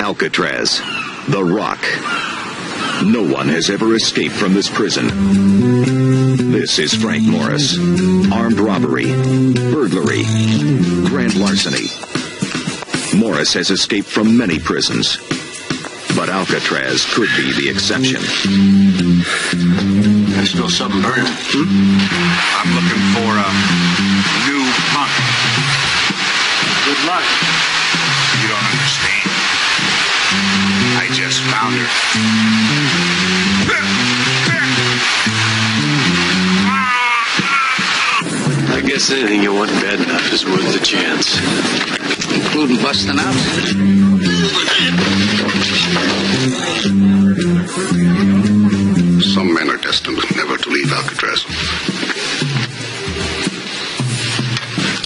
Alcatraz, the Rock. No one has ever escaped from this prison. This is Frank Morris. Armed robbery, burglary, grand larceny. Morris has escaped from many prisons, but Alcatraz could be the exception. I smell something burning. I'm looking for a new punk. Good luck. You don't understand. I just found her. I guess anything you want bad enough is worth a chance. Including busting out? Some men are destined never to leave Alcatraz.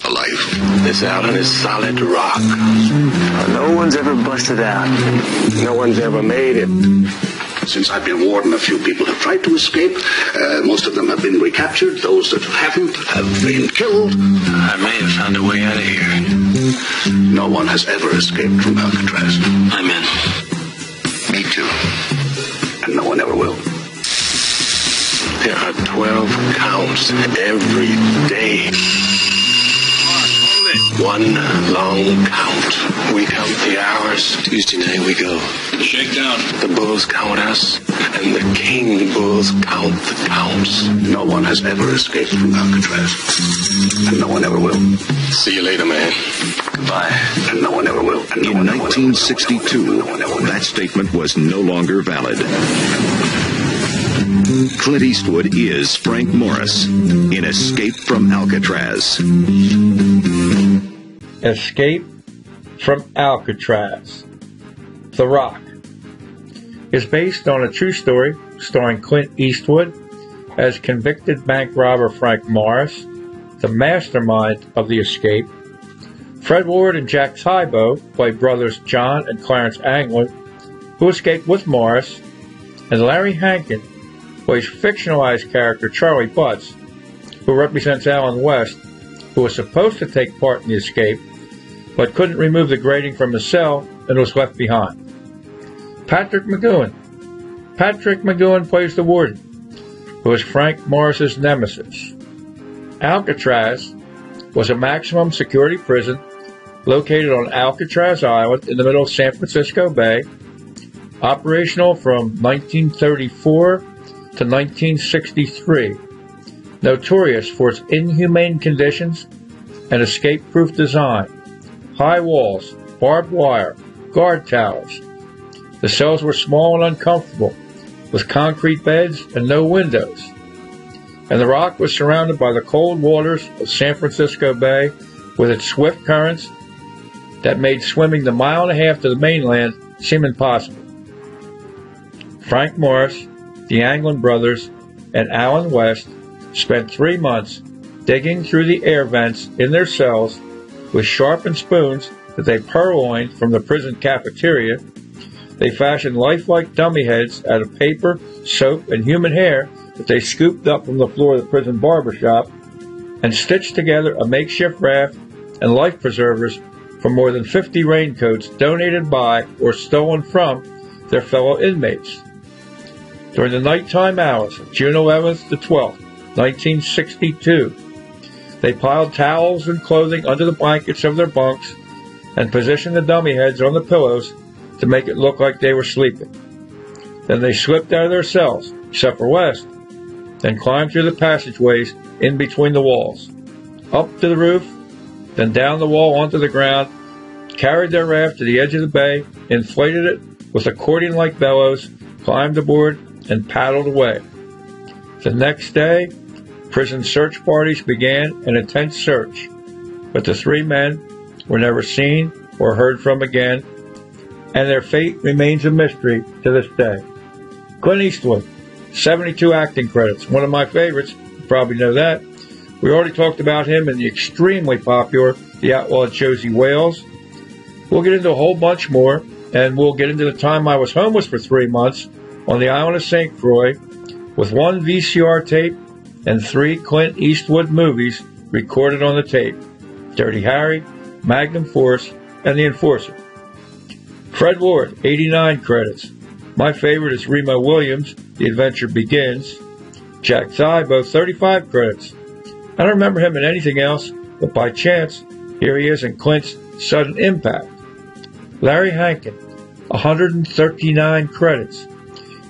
Alive. This island is solid rock. No one's ever busted out. No one's ever made it. Since I've been warden, a few people have tried to escape. Most of them have been recaptured. Those that haven't have been killed. I may have found a way out of here. No one has ever escaped from Alcatraz. I'm in. Me too. And no one ever will. There are 12 counts every day. One long count. We count the hours. Tuesday night we go. Shakedown. The bulls count us, and the king bulls count the counts. No one has ever escaped from Alcatraz. And no one ever will. See you later, man. Goodbye. And no one ever will. And In 1962, that statement was no longer valid. Clint Eastwood is Frank Morris in Escape from Alcatraz. Escape from Alcatraz. The Rock is based on a true story starring Clint Eastwood as convicted bank robber Frank Morris, the mastermind of the escape. Fred Ward and Jack Tybo play brothers John and Clarence Anglin, who escaped with Morris, and Larry Hankin plays fictionalized character Charlie Butts, who represents Alan West, who was supposed to take part in the escape, but couldn't remove the grating from his cell and was left behind. Patrick McGowan plays the warden, who is Frank Morris's nemesis. Alcatraz was a maximum security prison located on Alcatraz Island in the middle of San Francisco Bay, operational from 1934 to 1963, notorious for its inhumane conditions and escape-proof design, high walls, barbed wire, guard towers. The cells were small and uncomfortable, with concrete beds and no windows. And the Rock was surrounded by the cold waters of San Francisco Bay with its swift currents that made swimming the mile and a half to the mainland seem impossible. Frank Morris, the Anglin brothers, and Alan West spent 3 months digging through the air vents in their cells with sharpened spoons that they purloined from the prison cafeteria. They fashioned lifelike dummy heads out of paper, soap, and human hair that they scooped up from the floor of the prison barbershop, and stitched together a makeshift raft and life preservers from more than 50 raincoats donated by or stolen from their fellow inmates. During the nighttime hours of June 11th to 12th, 1962, they piled towels and clothing under the blankets of their bunks and positioned the dummy heads on the pillows to make it look like they were sleeping. Then they slipped out of their cells, except for West, then climbed through the passageways in between the walls, up to the roof, then down the wall onto the ground, carried their raft to the edge of the bay, inflated it with accordion-like bellows, climbed aboard, and paddled away. The next day, prison search parties began an intense search, but the 3 men were never seen or heard from again, and their fate remains a mystery to this day. Clint Eastwood, 72 acting credits, one of my favorites, you probably know that. We already talked about him in the extremely popular The Outlaw Josie Wales. We'll get into a whole bunch more, and we'll get into the time I was homeless for 3 months on the island of St. Croix with 1 VCR tape and 3 Clint Eastwood movies recorded on the tape: Dirty Harry, Magnum Force, and The Enforcer. Fred Ward, 89 credits. My favorite is Remo Williams, The Adventure Begins. Jack Tsai, both 35 credits. I don't remember him in anything else, but by chance, here he is in Clint's Sudden Impact. Larry Hankin, 139 credits.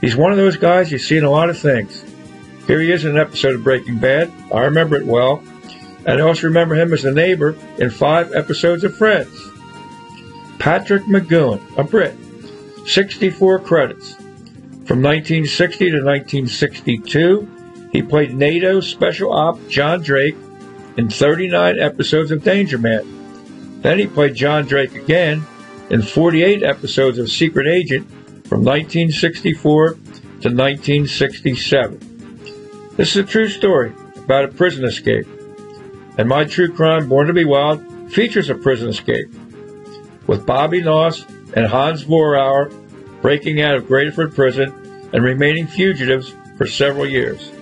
He's one of those guys you see in a lot of things. Here he is in an episode of Breaking Bad. I remember it well. And I also remember him as a neighbor in 5 episodes of Friends. Patrick McGowan, a Brit, 64 credits. From 1960 to 1962, he played NATO Special Op John Drake in 39 episodes of Danger Man. Then he played John Drake again in 48 episodes of Secret Agent from 1964 to 1967. This is a true story about a prison escape. And my true crime, Born to be Wild, features a prison escape, with Bobby Noss and Hans Vorauer breaking out of Graterford Prison and remaining fugitives for several years.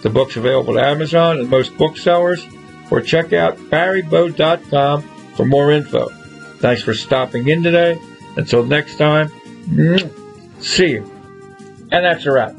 The book's available at Amazon and most booksellers, or check out barrybo.com for more info. Thanks for stopping in today. Until next time, see you. And that's a wrap.